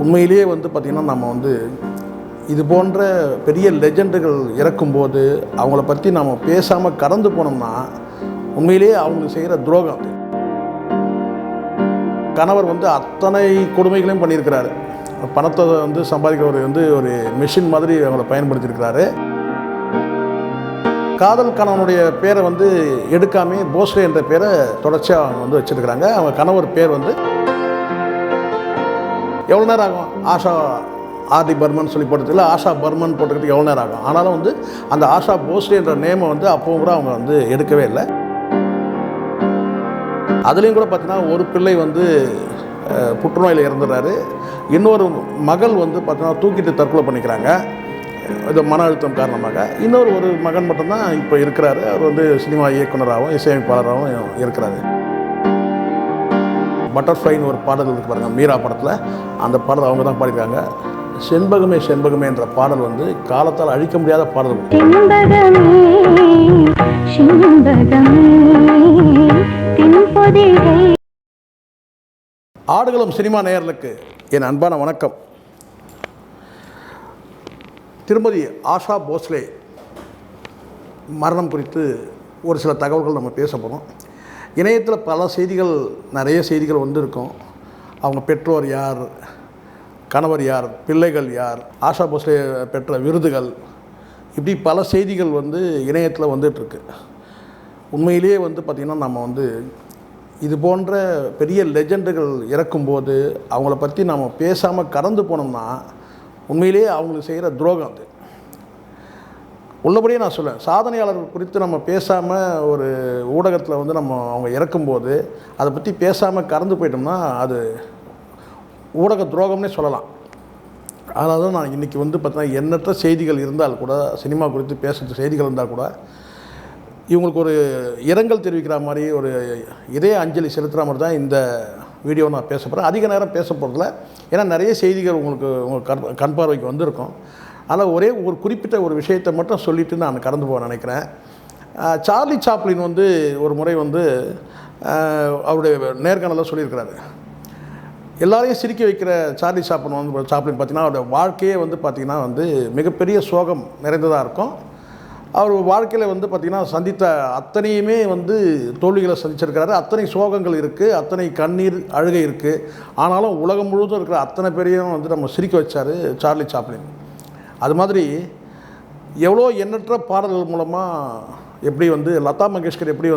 உண்மையிலேயே பார்த்திங்கன்னா நம்ம இது போன்ற பெரிய லெஜெண்டுகள் இறக்கும்போது அவங்கள பற்றி நம்ம பேசாமல் கடந்து போனோம்னா உண்மையிலேயே அவங்களுக்கு செய்கிற துரோகம் அது. கணவர் அத்தனை கொடுமைகளையும் பண்ணியிருக்கிறாரு. பணத்தை சம்பாதிக்கிறவர் ஒரு மெஷின் மாதிரி அவங்கள பயன்படுத்தியிருக்கிறாரு. காதல் கணவனுடைய பேரை எடுக்காமே போஸ்லே என்ற பேரை தொடர்ச்சியாக அவங்க வச்சுருக்கிறாங்க. அவங்க கணவர் பேர் எவ்வளோ நேரம் ஆகும்? ஆஷா ஆர்டி பர்மன் சொல்லி போட்டதில்லை, ஆஷா பர்மன் போட்டுக்கிறதுக்கு எவ்வளோ நேரம் ஆகும்? ஆனாலும் அந்த ஆஷா போஸ்லே என்ற நேமை அப்பவும் கூட அவங்க எடுக்கவே இல்லை. அதுலேயும் கூட பார்த்தீங்கன்னா ஒரு பிள்ளை புற்றுநோயில் இறந்துடுறாரு. இன்னொரு மகள் பார்த்தீங்கன்னா தூக்கிட்டு தற்கொலை பண்ணிக்கிறாங்க இது மன அழுத்தம் காரணமாக. ஒரு மகன் மட்டும்தான் இப்போ இருக்கிறாரு. அவர் சினிமா இயக்குனராகவும் இசையமைப்பாளராகவும் இருக்கிறாரு. பட்டர்ஃப்ளைன்னு ஒரு பாடல் இருக்கு பாருங்க, மீரா படத்தில். அந்த பாடல் அவங்க தான் பாடியிருக்காங்க. செண்பகமே செண்பகமே என்ற பாடல் காலத்தால் அழிக்க முடியாத பாடல். ஆடுகளம் சினிமா நேயர்களுக்கு என் அன்பான வணக்கம். திருமதி ஆஷா போஸ்லே மரணம் குறித்து ஒரு சில தகவல்கள் நம்ம பேச போகிறோம். இணையத்தில் பல செய்திகள், நிறைய செய்திகள் இருக்கும். அவங்க பெற்றோர் யார், கணவர் யார், பிள்ளைகள் யார், ஆஷா போஸ்லே பெற்ற விருதுகள், இப்படி பல செய்திகள் இணையத்தில் வந்துட்டுருக்கு. உண்மையிலேயே பார்த்திங்கன்னா நம்ம இது போன்ற பெரிய லெஜெண்டுகள் இறக்கும்போது அவங்கள பற்றி நம்ம பேசாமல் கடந்து போனோம்னா உண்மையிலேயே அவங்களுக்கு செய்கிற துரோகம் அது. உள்ளபடியே நான் சொல்லுவேன், சாதனையாளர்கள் குறித்து நம்ம பேசாமல் ஒரு ஊடகத்தில் அவங்க இறக்கும்போது அதை பற்றி பேசாமல் கடந்து போயிட்டோம்னா அது ஊடக துரோகம்னே சொல்லலாம். அதனால தான் நான் இன்றைக்கி பார்த்தீங்கன்னா எண்ணற்ற செய்திகள் இருந்தால் கூட, சினிமா குறித்து பேசுகிற செய்திகள் இருந்தால் கூட, இவங்களுக்கு ஒரு இரங்கல் தெரிவிக்கிற மாதிரி, ஒரு இதய அஞ்சலி செலுத்துகிற மாதிரி தான் இந்த வீடியோ நான் பேச போகிறேன். அதிக நேரம் பேச போகிறதில்ல, ஏன்னா நிறைய செய்திகள் உங்கள் கண் பார்வைக்கு வந்திருக்கும். ஆனால் ஒரே ஒரு குறிப்பிட்ட ஒரு விஷயத்தை மட்டும் சொல்லிவிட்டு நான் கடந்து போக நினைக்கிறேன். சார்லி சாப்ளின் ஒரு முறை அவருடைய நேர்காணலில் சொல்லியிருக்கிறாரு. எல்லாரையும் சிரிக்க வைக்கிற சார்லி சாப்ளின் பார்த்திங்கன்னா அவருடைய வாழ்க்கையே பார்த்திங்கன்னா மிகப்பெரிய சோகம் நிறைந்ததாக இருக்கும். அவர் வாழ்க்கையில் பார்த்திங்கன்னா சந்தித்த அத்தனையுமே தோல்விகளை சந்திச்சிருக்கிறாரு. அத்தனை சோகங்கள் இருக்குது, அத்தனை கண்ணீர் அழுகை இருக்குது. ஆனாலும் உலகம் முழுவதும் இருக்கிற அத்தனை பேரையும் நம்ம சிரிக்க வச்சார் சார்லி சாப்ளின். அது மாதிரி எவ்வளோ எண்ணற்ற பாடல்கள் மூலமாக எப்படி லதா மங்கேஷ்கர் எப்படி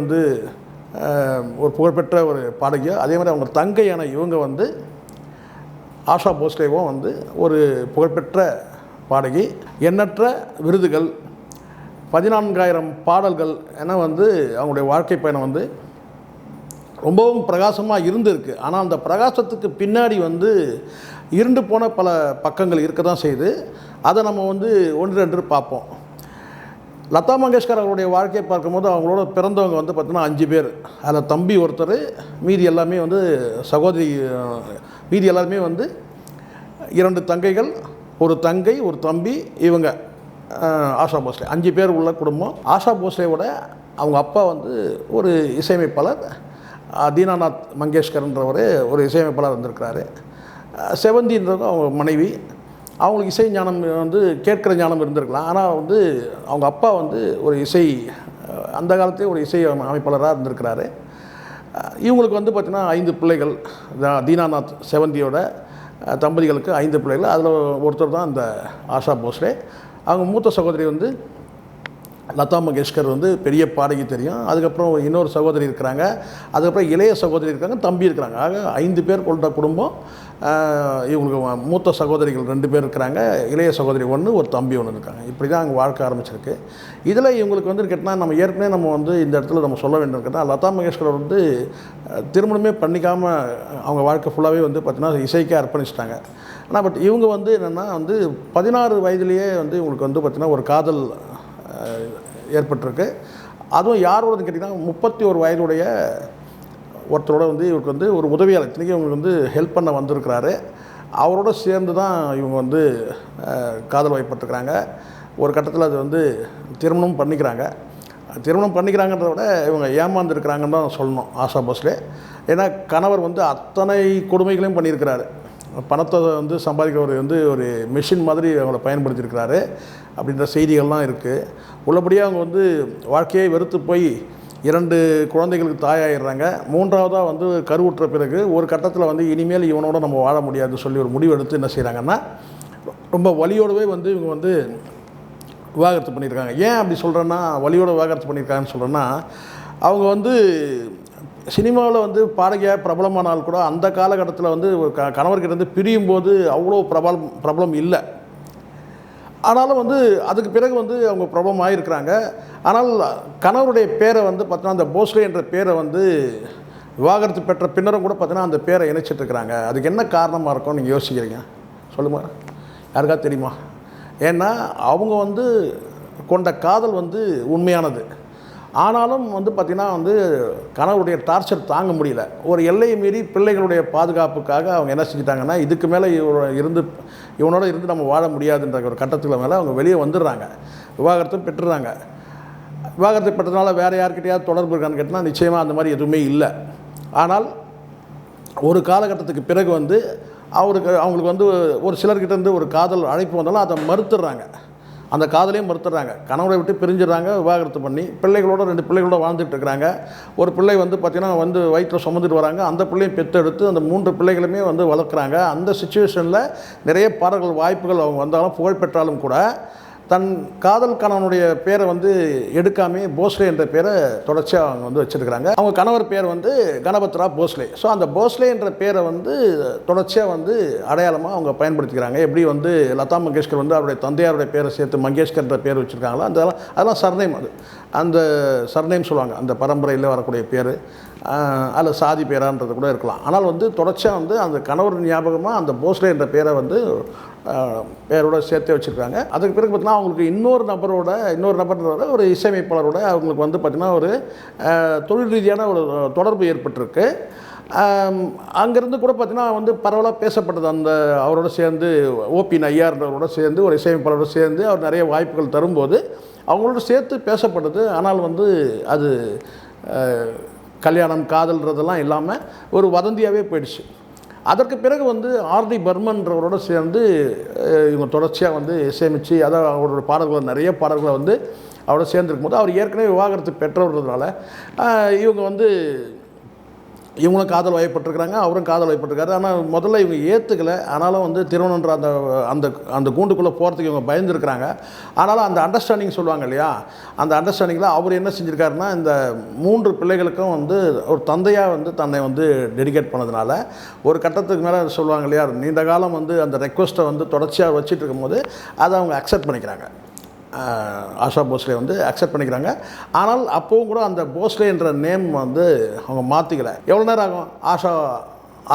ஒரு புகழ்பெற்ற ஒரு பாடகியோ, அதே மாதிரி அவங்க தங்கையான இவங்க ஆஷா போஸ்லேவும் ஒரு புகழ்பெற்ற பாடகி. எண்ணற்ற விருதுகள், 14,000 பாடல்கள் என அவங்களுடைய வாழ்க்கை பயணம் ரொம்பவும் பிரகாசமாக இருந்திருக்கு. ஆனால் அந்த பிரகாசத்துக்கு பின்னாடி இருண்டு போன பல பக்கங்கள் இருக்க தான் செய்யுது. அதை நம்ம ஒன்று ரெண்டு பார்ப்போம். லதா மங்கேஷ்கர் அவருடைய வாழ்க்கையை பார்க்கும்போது அவங்களோட பிறந்தவங்க பார்த்திங்கன்னா 5 பேர். அதில் தம்பி ஒருத்தர், மீதி எல்லாமே சகோதரி, மீதி எல்லாருமே 2 தங்கைகள், ஒரு தங்கை, ஒரு தம்பி, இவங்க ஆஷா போஸ்லே, 5 பேர் உள்ள குடும்பம். ஆஷா போஸ்லேவோட அவங்க அப்பா ஒரு இசையமைப்பாளர், தீனாநாத் மங்கேஷ்கர்ன்றவர் ஒரு இசையமைப்பாளர் இருந்திருக்கிறாரு. செவந்தின்றவங்க அவங்க மனைவி. அவங்களுக்கு இசை ஞானம் கேட்குற ஞானம் இருந்திருக்கலாம். ஆனால் அவங்க அப்பா ஒரு அந்த காலத்திலே ஒரு இசை அமைப்பாளராக இருந்திருக்கிறாரு. இவங்களுக்கு பார்த்திங்கன்னா 5 பிள்ளைகள். தீனாநாத் செவந்தியோட தம்பதிகளுக்கு 5 பிள்ளைகள். அதில் ஒருத்தர் தான் இந்த ஆஷா போஸ்லே. அவங்க மூத்த சகோதரி லதா மங்கேஷ்கர் பெரிய பாடகி தெரியும். அதுக்கப்புறம் இன்னொரு சகோதரி இருக்கிறாங்க. அதுக்கப்புறம் இளைய சகோதரி இருக்காங்க, தம்பி இருக்கிறாங்க. ஆக 5 பேர் கொண்ட குடும்பம். இவங்களுக்கு மூத்த சகோதரிகள் 2 பேர் இருக்கிறாங்க, இளைய சகோதரி 1, ஒரு தம்பி 1 இருக்காங்க. இப்படி தான் அவங்க வாழ்க்கை ஆரம்பிச்சிருக்கு. இதில் இவங்களுக்கு கேட்டால் நம்ம ஏற்கனவே நம்ம இந்த இடத்துல நம்ம சொல்ல வேண்டும் கேட்டால், லதா மங்கேஷ்கர் திருமணமே பண்ணிக்காமல் அவங்க வாழ்க்கை ஃபுல்லாகவே பார்த்திங்கன்னா இசைக்கே அர்ப்பணிச்சிட்டாங்க. ஆனால் பட் இவங்க என்னென்னா 16 வயதுலேயே இவங்களுக்கு பார்த்திங்கன்னா ஒரு காதல் ஏற்பட்டிருக்கு. அதுவும் யாரோட கேட்டிங்கன்னா 31 வயதுடைய ஒருத்தரோட இவருக்கு ஒரு உதவியாளர், இன்றைக்கி இவங்களுக்கு ஹெல்ப் பண்ண வந்திருக்கிறாரு. அவரோட சேர்ந்து தான் இவங்க காதல் வயப்பட்டிருக்கிறாங்க. ஒரு கட்டத்தில் அது திருமணம் பண்ணிக்கிறாங்க. திருமணம் பண்ணிக்கிறாங்கன்றத விட இவங்க ஏமாந்துருக்கிறாங்கன்னு தான் சொல்லணும் ஆஷா போஸ்லே. ஏன்னா கணவர் வந்து அத்தனை கொடுமைகளையும் பண்ணியிருக்கிறாரு. பணத்தை வந்து சம்பாதிக்கிறவர் வந்து ஒரு மெஷின் மாதிரி அவங்கள பயன்படுத்தியிருக்கிறாரு அப்படின்ற செய்திகள்லாம் இருக்குது. உள்ளபடியாக அவங்க வந்து வாழ்க்கையை வெறுத்து போய் 2 குழந்தைகளுக்கு தாயாகிடுறாங்க. 3ஆவதாக வந்து கருவுற்ற பிறகு ஒரு கட்டத்தில் வந்து இனிமேல் இவனோட நம்ம வாழ முடியாதுன்னு சொல்லி ஒரு முடிவு எடுத்து என்ன செய்கிறாங்கன்னா, ரொம்ப வலியோடவே வந்து இவங்க வந்து விவாகரத்து பண்ணியிருக்காங்க. ஏன் அப்படி சொல்கிறேன்னா, வலியோட விவாகரத்து பண்ணியிருக்காங்கன்னு சொல்கிறேன்னா, அவங்க வந்து சினிமாவில் வந்து பாடகியாக பிரபலமானால் கூட அந்த காலகட்டத்தில் வந்து கணவர்கிட்ட பிரியும் போது அவ்வளோ பிரபலம் இல்லை. ஆனாலும் வந்து அதுக்கு பிறகு வந்து அவங்க பிரபலம் ஆகியிருக்கிறாங்க. ஆனால் கணவருடைய பேரை வந்து பார்த்தீங்கன்னா அந்த போஸ்லே என்ற பேரை வந்து விவாகரத்து பெற்ற பின்னரும் கூட பார்த்தீங்கன்னா அந்த பேரை இணைச்சிட்ருக்கிறாங்க. அதுக்கு என்ன காரணமாக இருக்கும் நீங்கள் யோசிக்கிறீங்க? சொல்லுங்க, யாருக்கா தெரியுமா? ஏன்னா அவங்க வந்து கொண்ட காதல் வந்து உண்மையானது. ஆனாலும் வந்து பார்த்திங்கன்னா வந்து கணவருடைய டார்ச்சர் தாங்க முடியல. ஒரு எல்லையை மீறி பிள்ளைகளுடைய பாதுகாப்புக்காக அவங்க என்ன செஞ்சிட்டாங்கன்னா, இதுக்கு மேலே இவனோட இருந்து நம்ம வாழ முடியாதுன்ற ஒரு கட்டத்தில் மேலே அவங்க வெளியே வந்துடுறாங்க. விவாகரத்தும் பெற்றுறாங்க. விவாகரத்து பெற்றதுனால வேறு யார்கிட்டையாவது தொடர்பு இருக்கான்னு கேட்டால் நிச்சயமாக அந்த மாதிரி எதுவுமே இல்லை. ஆனால் ஒரு காலகட்டத்துக்கு பிறகு வந்து அவங்களுக்கு வந்து ஒரு சிலர்கிட்டேருந்து ஒரு காதல் அழைப்பு வந்தாலும் அதை மறுத்துடுறாங்க. அந்த காதலையும் மறுத்துடுறாங்க. கணவரை விட்டு பிரிஞ்சிடறாங்க. விவாகரத்து பண்ணி பிள்ளைகளோட 2 பிள்ளைகளோட வாழ்ந்துட்டு இருக்கிறாங்க. ஒரு பிள்ளை வந்து பார்த்திங்கன்னா வந்து வயிற்றில் சுமந்துட்டு வராங்க. அந்த பிள்ளையும் பெற்றெடுத்து அந்த 3 பிள்ளைகளுமே வந்து வளர்க்குறாங்க. அந்த சுச்சுவேஷனில் நிறைய பாடல்கள் வாய்ப்புகள் அவங்க வந்தாலும் புகழ் பெற்றாலும் கூட தன் காதல் கணவனுடைய பேரை வந்து எடுக்காமே போஸ்லே என்ற பேரை தொடர்ச்சியாக அவங்க வந்து வச்சுருக்கிறாங்க. அவங்க கணவர் பேர் வந்து கணபத்ராவ் போஸ்லே. ஸோ அந்த போஸ்லே என்ற பேரை வந்து தொடர்ச்சியாக வந்து அடையாளமாக அவங்க பயன்படுத்திக்கிறாங்க. எப்படி வந்து லதா மங்கேஷ்கர் வந்து அவருடைய தந்தையாருடைய பேரை சேர்த்து மங்கேஷ்கர்ன்ற பேர் வச்சுருக்காங்களோ அதெல்லாம் சர்நேம். அந்த சர்நேம் சொல்லுவாங்க, அந்த பரம்பரையில் வரக்கூடிய பேர். அதில் சாதி பேரான்றது கூட இருக்கலாம். ஆனால் வந்து தொடர்ச்சியாக வந்து அந்த கணவர் ஞாபகமாக அந்த போஸ்லே என்ற பேரை வந்து பேரோட சேர்த்தே வச்சுருக்காங்க. அதுக்கு பிறகு பார்த்திங்கன்னா அவங்களுக்கு இன்னொரு நபரோட ஒரு இசையமைப்பாளரோட அவங்களுக்கு வந்து பார்த்திங்கன்னா ஒரு தொழில் ரீதியான ஒரு தொடர்பு ஏற்பட்டிருக்கு. அங்கேருந்து கூட பார்த்திங்கன்னா வந்து பரவலாக பேசப்பட்டது. அந்த அவரோட சேர்ந்து ஓபி நய்யார்ன்றவரோட சேர்ந்து ஒரு இசையமைப்பாளரோட சேர்ந்து அவர் நிறைய வாய்ப்புகள் தரும்போது அவங்களோட சேர்த்து பேசப்பட்டது. ஆனால் வந்து அது கல்யாணம் காதல்ன்றதெல்லாம் இல்லாமல் ஒரு வதந்தியாகவே போயிடுச்சு. அதற்கு பிறகு வந்து ஆர்டி பர்மன்றவரோட சேர்ந்து இவங்க தொடர்ச்சியாக வந்து இசையமைச்சு அதாவது அவரோட பாடல்களை நிறைய பாடல்களை வந்து அவரோட சேர்ந்துருக்கும் போது அவர் ஏற்கனவே விவாகரத்து பெற்றவர்றதுனால இவங்க வந்து இவங்களும் காதல் வயப்பட்டிருக்கிறாங்க, அவரும் காதல் வயப்பட்டிருக்காரு. ஆனால் முதல்ல இவங்க ஏற்றுக்கலை. ஆனாலும் வந்து திருமணன்ற அந்த கூண்டுக்குள்ளே போகிறதுக்கு இவங்க பயந்துருக்கிறாங்க. ஆனாலும் அந்த அண்டர்ஸ்டாண்டிங் சொல்லுவாங்க இல்லையா, அந்த அண்டர்ஸ்டாண்டிங்கில் அவர் என்ன செஞ்சுருக்காருன்னா இந்த 3 பிள்ளைகளுக்கும் வந்து ஒரு தந்தையாக வந்து தன்னை வந்து டெடிகேட் பண்ணதுனால ஒரு கட்டத்துக்கு மேலே சொல்லுவாங்க இல்லையா, நீண்ட காலம் வந்து அந்த ரெக்வஸ்ட்டை வந்து தொடர்ச்சியாக வச்சுட்டு இருக்கும்போது அதை அவங்க அக்செப்ட் பண்ணிக்கிறாங்க. ஆஷா போஸ்லே வந்து அக்செப்ட் பண்ணிக்கிறாங்க. ஆனால் அப்போவும் கூட அந்த போஸ்லே என்ற நேம் வந்து அவங்க மாற்றிக்கல. எவ்வளோ நேரம் ஆகும்? ஆஷா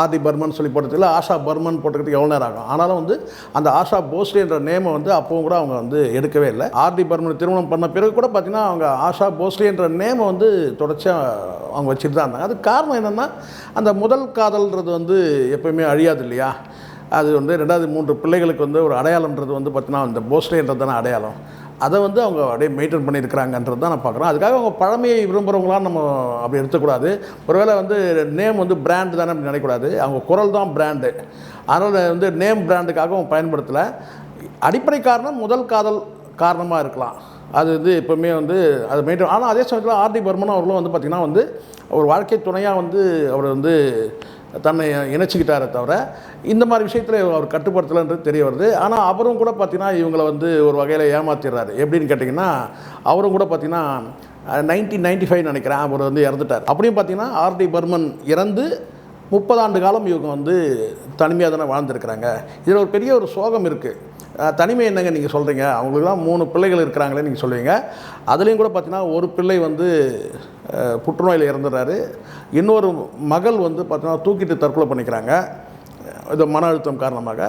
ஆர்டி பர்மன் சொல்லி போட்டதில்ல, ஆஷா பர்மன் போட்டுக்கிட்டு எவ்வளோ நேரம் ஆகும்? ஆனாலும் வந்து அந்த ஆஷா போஸ்லே என்ற நேமை வந்து அப்போவும் கூட அவங்க வந்து எடுக்கவே இல்லை. ஆர்டி பர்மன் திருமணம் பண்ண பிறகு கூட பார்த்திங்கன்னா அவங்க ஆஷா போஸ்லே என்ற நேமை வந்து தொடர்ச்சியாக அவங்க வச்சுட்டு தான் இருந்தாங்க. அதுக்கு காரணம் என்னென்னா, அந்த முதல் காதல்ன்றது வந்து எப்போயுமே அழியாது இல்லையா. அது வந்து 2வது 3 பிள்ளைகளுக்கு வந்து ஒரு அடையாளம்ன்றது வந்து பார்த்திங்கன்னா அந்த போஸ்லேன்றது தானே அடையாளம். அதை வந்து அவங்க அப்படியே மெயின்டைன் பண்ணியிருக்கிறாங்கன்றது தான் நான் பார்க்குறேன். அதுக்காக அவங்க பழமையை விரும்புகிறவங்களாம் நம்ம அப்படி எடுத்துக்கூடாது. ஒருவேளை வந்து நேம் வந்து பிராண்டு தானே அப்படி நினைக்கக்கூடாது. அவங்க குரல் தான் பிராண்டு. அதனால் வந்து நேம் பிராண்டுக்காக அவங்க பயன்படுத்தலை. அடிப்படை காரணம் முதல் காதல் காரணமாக இருக்கலாம். அது வந்து எப்போவுமே வந்து அது மெயின்டைன். ஆனால் அதே சமயத்தில் ஆர்டி பர்மன் அவர்களும் வந்து பார்த்திங்கன்னா வந்து ஒரு வாழ்க்கை துணையாக வந்து அவர் வந்து தன்னை இணைச்சிக்கிட்டாரே தவிர இந்த மாதிரி விஷயத்தில் அவர் கட்டுப்படுத்தலைன்றது தெரிய வருது. ஆனால் அவரும் கூட பார்த்திங்கன்னா இவங்களை வந்து ஒரு வகையில் ஏமாத்திடுறாரு. எப்படின்னு கேட்டிங்கன்னா, அவரும் கூட பார்த்திங்கன்னா 1995 நினைக்கிறேன் அவர் வந்து இறந்துட்டார். அப்படியும் பார்த்திங்கன்னா ஆர்டி பர்மன் இறந்து 30 ஆண்டு காலம் இவங்க வந்து தனிமையாக தானே வாழ்ந்துருக்கிறாங்க. இதில் ஒரு பெரிய ஒரு சோகம் இருக்குது. தனிமை என்னங்க நீங்கள் சொல்கிறீங்க? அவங்களுக்குலாம் 3 பிள்ளைகள் இருக்கிறாங்களே நீங்கள் சொல்லுவீங்க. அதுலேயும் கூட பார்த்திங்கன்னா ஒரு பிள்ளை வந்து புற்றுநோயில் இறந்துடுறாரு. இன்னொரு மகள் வந்து பார்த்திங்கன்னா தூக்கிட்டு தற்கொலை பண்ணிக்கிறாங்க. இது மன அழுத்தம் காரணமாக.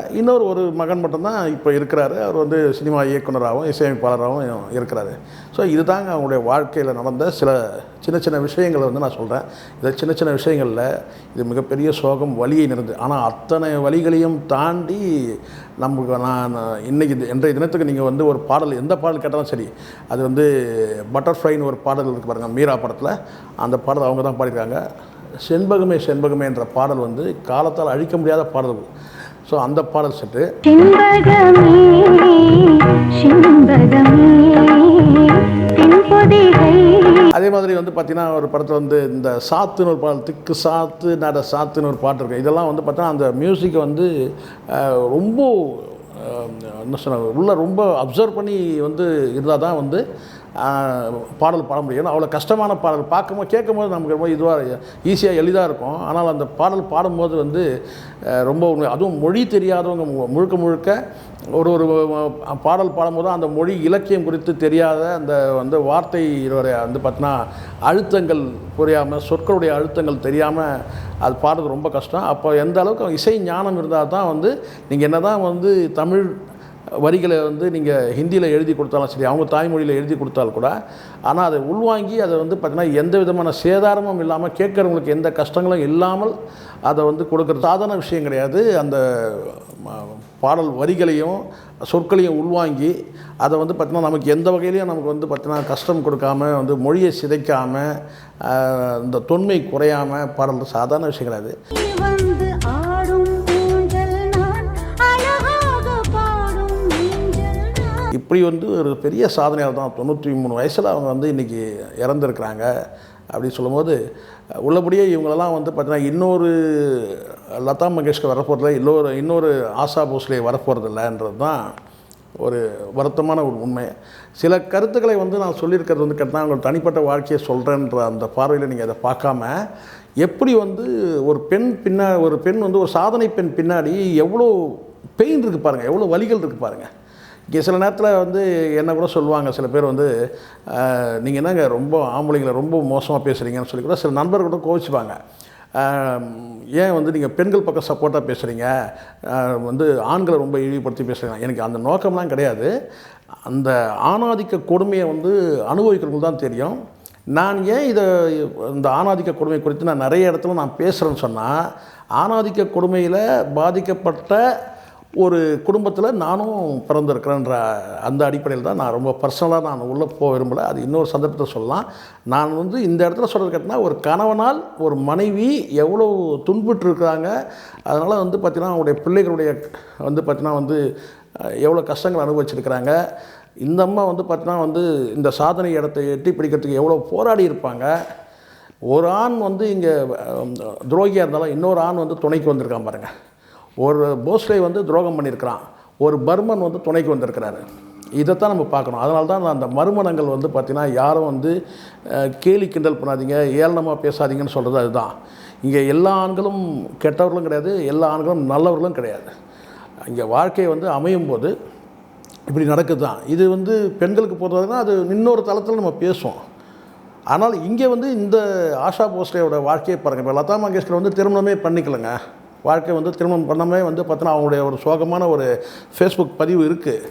ஒரு மகன் மட்டும்தான் இப்போ இருக்கிறாரு. அவர் வந்து சினிமா இயக்குனராகவும் இசையமைப்பாளராகவும் இருக்கிறாரு. ஸோ இதுதாங்க அவங்களுடைய வாழ்க்கையில் நடந்த சில சின்ன சின்ன விஷயங்களை வந்து நான் சொல்கிறேன். இதை சின்ன சின்ன விஷயங்களில் இது மிகப்பெரிய சோகம், வலியை நிறைந்து, ஆனால் அத்தனை வலிகளையும் தாண்டி நமக்கு நான் இன்றைக்கி இன்றைய தினத்துக்கு நீங்கள் வந்து ஒரு பாடல், எந்த பாடல் கேட்டாலும் சரி, அது வந்து பட்டர்ஃப்ளைன்னு ஒரு பாடல் இருக்குது பாருங்கள், மீரா படத்தில். அந்த பாடல் அவங்க தான் பாடியிருக்காங்க. செண்பகமே செண்பகமே என்ற பாடல் வந்து காலத்தால் அழிக்க முடியாத பாடல். ஸோ அந்த பாடல் செட்டு அதே மாதிரி வந்து பார்த்திங்கன்னா ஒரு படத்தில் வந்து இந்த சாத்துன்னு ஒரு பாடல், திக்கு சாத்து நட சாத்துன்னு ஒரு பாட்டு இருக்குது. இதெல்லாம் வந்து பார்த்தீங்கன்னா அந்த மியூசிக்கை வந்து ரொம்ப என்ன சொன்ன உள்ள ரொம்ப அப்சர்வ் பண்ணி வந்து இருந்தால் தான் வந்து பாடல் பாட முடியும். அவ்வளோ கஷ்டமான பாடல் பார்க்கும்போது கேட்கும்போது நமக்கு ரொம்ப இதுவாக ஈஸியாக எளிதாக இருக்கும். ஆனால் அந்த பாடல் பாடும்போது வந்து ரொம்ப அதுவும் மொழி தெரியாதவங்க முழுக்க முழுக்க ஒரு பாடல் பாடும்போது அந்த மொழி இலக்கியம் குறித்து தெரியாத அந்த வந்து வார்த்தையுடைய வந்து பார்த்தினா அழுத்தங்கள் புரியாமல், சொற்களுடைய அழுத்தங்கள் தெரியாமல் அது பாடுறது ரொம்ப கஷ்டம். அப்போ எந்த அளவுக்கு இசை ஞானம் இருந்தால் தான் வந்து நீங்கள் என்ன தான் வந்து தமிழ் வரிகளை வந்து நீங்கள் ஹிந்தியில் எழுதி கொடுத்தாலும் சரி, அவங்க தாய்மொழியில் எழுதி கொடுத்தாலும் கூட, ஆனால் அதை உள்வாங்கி அதை வந்து பார்த்திங்கன்னா எந்த விதமான சேதாரமும் இல்லாமல், கேட்குறவங்களுக்கு எந்த கஷ்டங்களும் இல்லாமல் அதை வந்து கொடுக்குறது சாதாரண விஷயம் கிடையாது. அந்த பாடல் வரிகளையும் சொற்களையும் உள்வாங்கி அதை வந்து பார்த்திங்கன்னா நமக்கு எந்த வகையிலையும் நமக்கு வந்து பார்த்திங்கன்னா கஷ்டம் கொடுக்காமல், வந்து மொழியை சிதைக்காமல், இந்த தொன்மை குறையாமல் பாடல் சாதாரண விஷயம் கிடையாது. இப்படி வந்து ஒரு பெரிய சாதனையால் தான் 93 வயசில் அவங்க வந்து இன்றைக்கி இறந்துருக்குறாங்க. அப்படின்னு சொல்லும்போது உள்ளபடியே இவங்களெல்லாம் வந்து பார்த்திங்கன்னா இன்னொரு லதா மங்கேஷ்கர் வரப்போகிறதில்ல, இன்னொரு ஆஷா போஸ்லே வரப்போகிறதில்லன்றது தான் ஒரு வருத்தமான ஒரு உண்மை. சில கருத்துக்களை வந்து நான் சொல்லியிருக்கிறது வந்து கேட்டால் அவங்க தனிப்பட்ட வாழ்க்கையை சொல்கிறேன்ற அந்த பார்வையில் நீங்கள் அதை பார்க்காம, எப்படி வந்து ஒரு பெண் வந்து ஒரு சாதனை பெண் பின்னாடி எவ்வளோ பெயின் இருக்குது பாருங்கள், எவ்வளோ வலிகள் இருக்குது பாருங்கள். இங்கே சில நேரத்தில் வந்து என்ன கூட சொல்லுவாங்க சில பேர் வந்து, நீங்கள் என்னங்க ரொம்ப ஆம்பளைங்களை ரொம்ப மோசமாக பேசுகிறீங்கன்னு சொல்லி கூட சில நண்பர்கள் கூட கோவிச்சுப்பாங்க. ஏன் வந்து நீங்கள் பெண்கள் பக்கம் சப்போர்ட்டாக பேசுகிறீங்க, வந்து ஆண்களை ரொம்ப இழிவுபடுத்தி பேசுகிறீங்க. எனக்கு அந்த நோக்கம்லாம் கிடையாது. அந்த ஆணாதிக்க கொடுமையை வந்து அனுபவிக்கிறவங்களுக்கு தான் தெரியும். நான் ஏன் இந்த ஆணாதிக்க கொடுமை குறித்து நான் நிறைய இடத்துல நான் பேசுகிறேன்னு சொன்னால், ஆணாதிக்க கொடுமையில் பாதிக்கப்பட்ட ஒரு குடும்பத்தில் நானும் பிறந்திருக்கிறேன்ற அந்த அடிப்படையில் தான் நான் ரொம்ப பர்சனலாக நான் உள்ளே போக விரும்பலை. அது இன்னொரு சந்தர்ப்பத்தை சொல்லலாம். நான் வந்து இந்த இடத்துல சொல்கிறது கேட்டால், ஒரு கணவனால் ஒரு மனைவி எவ்வளோ துன்புற்றிருக்கிறாங்க, அதனால் வந்து பார்த்திங்கன்னா அவங்களுடைய பிள்ளைகளுடைய வந்து பார்த்திங்கன்னா வந்து எவ்வளோ கஷ்டங்கள் அனுபவிச்சிருக்கிறாங்க. இந்த அம்மா வந்து பார்த்திங்கன்னா வந்து இந்த சாதனை இடத்தை எட்டி பிடிக்கிறதுக்கு எவ்வளோ போராடி இருப்பாங்க. ஒரு ஆண் வந்து இங்கே துரோகியாக இருந்தாலும் இன்னொரு ஆண் வந்து துணைக்கு வந்திருக்கான் பாருங்கள். ஒரு போஸ்லே வந்து துரோகம் பண்ணியிருக்கிறான், ஒரு பர்மன் வந்து துணைக்கு வந்திருக்கிறாரு. இதைத்தான் நம்ம பார்க்கணும். அதனால தான் அந்த மறுமணங்கள் வந்து பார்த்திங்கன்னா யாரும் வந்து கேலி கிண்டல் பண்ணாதீங்க, ஏளனமாக பேசாதீங்கன்னு சொல்கிறது அதுதான். இங்கே எல்லா ஆண்களும் கெட்டவர்களும் கிடையாது, எல்லா ஆண்களும் நல்லவர்களும் கிடையாது. இங்கே வாழ்க்கையை வந்து அமையும் போது இப்படி நடக்குது தான். இது வந்து பெண்களுக்கு பொறுத்தவரைக்கும் அது இன்னொரு தளத்தில் நம்ம பேசுவோம். ஆனால் இங்கே வந்து இந்த ஆஷா போஸ்லேயோட வாழ்க்கையை பாருங்கள். இப்போ லதா மங்கேஷ்கர் வந்து திருமணமே பண்ணிக்கலைங்க. வாழ்க்கை வந்து திருமணம் பண்ணாமே வந்து பார்த்தீங்கன்னா அவங்களுடைய ஒரு சோகமான ஒரு ஃபேஸ்புக் பதிவு இருக்குது.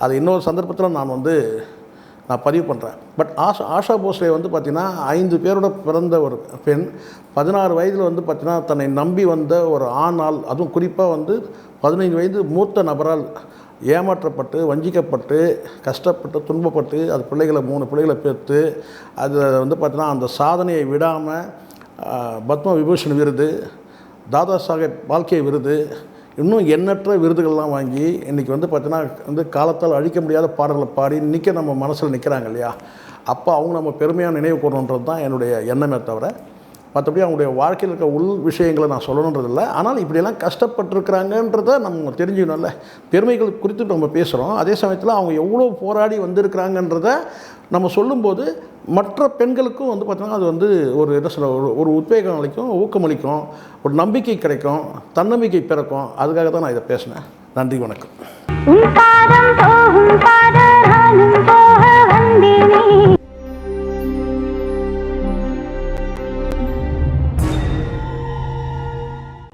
அது இன்னொரு சந்தர்ப்பத்தில் நான் பதிவு பண்ணுறேன். பட் ஆஷா போஸ்லே வந்து பார்த்திங்கன்னா 5 பேரோட பிறந்த ஒரு பெண். 16 வயதில் வந்து பார்த்திங்கன்னா தன்னை நம்பி வந்த ஒரு ஆணால், அதுவும் குறிப்பாக வந்து 15 வயது மூத்த நபரால் ஏமாற்றப்பட்டு, வஞ்சிக்கப்பட்டு, கஷ்டப்பட்டு, துன்பப்பட்டு, அது 3 பிள்ளைகளை பெற்று, அது வந்து பார்த்திங்கன்னா அந்த சாதனையை விடாமல் பத்ம விபூஷன் விருது, தாதா சாஹேப் பால்கே விருது, இன்னும் எண்ணற்ற விருதுகள்லாம் வாங்கி இன்றைக்கி வந்து பார்த்திங்கன்னா வந்து காலத்தால் அழிக்க முடியாத பாடல்களை பாடி இன்றைக்கி நம்ம மனசில் நிற்கிறாங்க இல்லையா. அப்போ அவங்க நம்ம பெருமையாக நினைவு கூறணுன்றது தான் என்னுடைய எண்ணமே தவிர, மற்றபடி அவங்களுடைய வாழ்க்கையில் இருக்க உள் விஷயங்களை நான் சொல்லணுன்றதில்லை. ஆனால் இப்படியெல்லாம் கஷ்டப்பட்டுருக்கிறாங்கன்றதை நம்ம தெரிஞ்சுக்கணும்ல. பெருமைகள் குறித்து நம்ம பேசுகிறோம், அதே சமயத்தில் அவங்க எவ்வளோ போராடி வந்திருக்கிறாங்கன்றதை நம்ம சொல்லும்போது மற்ற பெண்களுக்கும் வந்து பார்த்திங்கன்னா அது வந்து ஒரு என்ன சொல்ல ஒரு உத்வேகம் அளிக்கும், ஊக்கமளிக்கும், ஒரு நம்பிக்கை கிடைக்கும், தன்னம்பிக்கை பிறக்கும். அதுக்காக தான் நான் இதை பேசினேன். நன்றி, வணக்கம்.